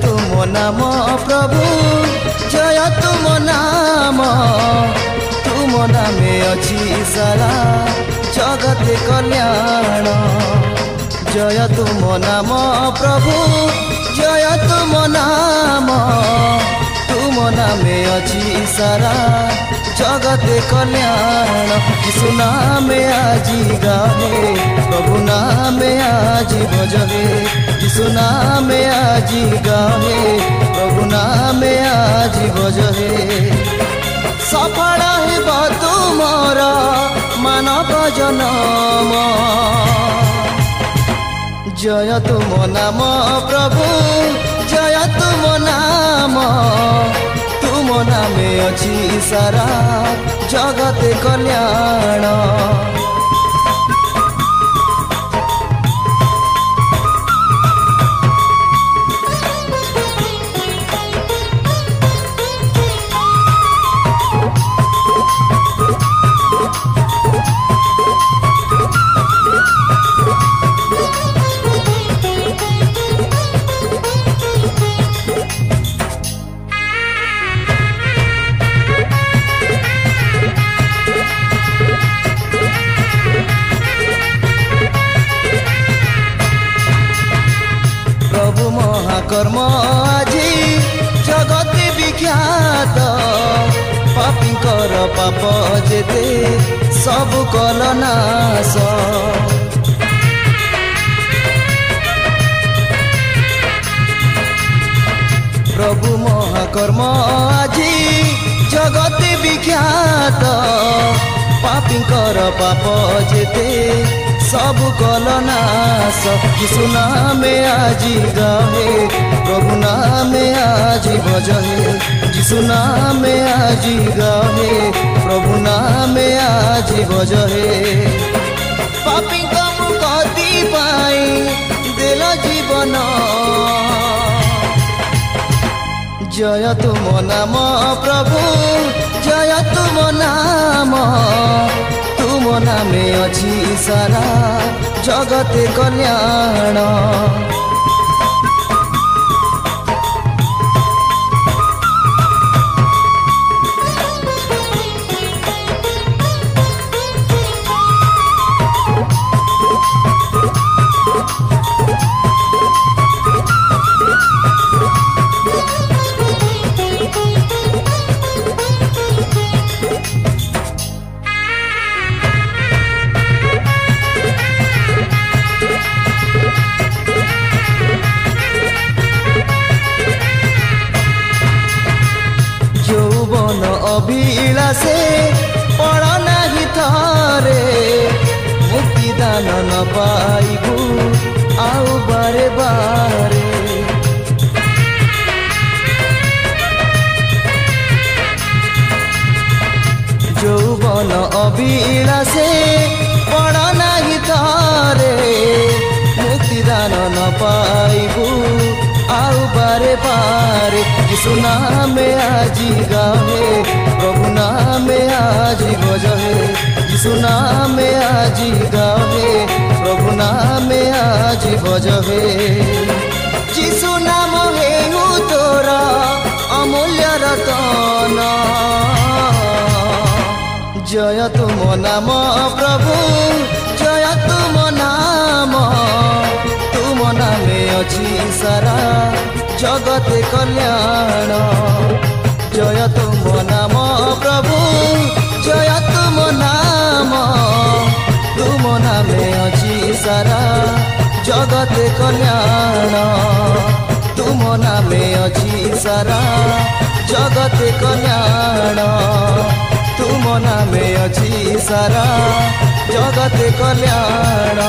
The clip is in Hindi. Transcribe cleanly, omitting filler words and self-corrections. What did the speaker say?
तुम नाम प्रभु जय तुम नाम तुम नामे अच्छी सारा जगत कल्याण जय तुम नाम प्रभु जय तुम नाम तुम नामे अच्छी सारा जगत कल्याण यीशु नामे आजी गाहे प्रभु नामे आजी भजहे यीशु नामे आजी गाहे प्रभु नामे आजी भजहे सफल हेब तुमर मानव जनम जय तुम नाम प्रभु जय तुम नाम तुम नामे अच्छी सारा जगत कल्याण कर्म आजी जगत विख्यात पापीकर पाप जेते सब कल नाश प्रभु महाकर्म आजी जगत विख्यात पापीकर पाप जेते सब कल नाश यीशु नामे आजी गाहे प्रभु नामे आजी भजहे यीशु नामे आजी गाहे प्रभु नामे आजी भजहे पापी मुक्ति पाई देल जीवन जय तुम नाम प्रभु जय तुम नाम तुम नामे अच्छी सारा जगत कल्याण अभिलाषे पड़ नहीं थरे मुक्तिदान न पाइबू आउ बारे बारे यौवन अभिलाषे पड़ नहीं थरे मुक्तिदान न पाइबू आउ बारे बारे यीशु नामे आजी गाहे प्रभु नामे आजी भजहे यीशु नामे आजी गाहे प्रभु नामे आजी भजहे यीशु नाम हेउ तोरा अमूल्य रतन जय तुम नाम प्रभु जय तुम नाम तुम नामे अच्छी सारा जगत कल्याण जय तुम नाम प्रभु जय तुम नाम तुम नामे अच्छी सारा जगत कल्याण तुम नामे अच्छी सारा जगत कल्याण तुम नामे अच्छी सारा जगत कल्याण।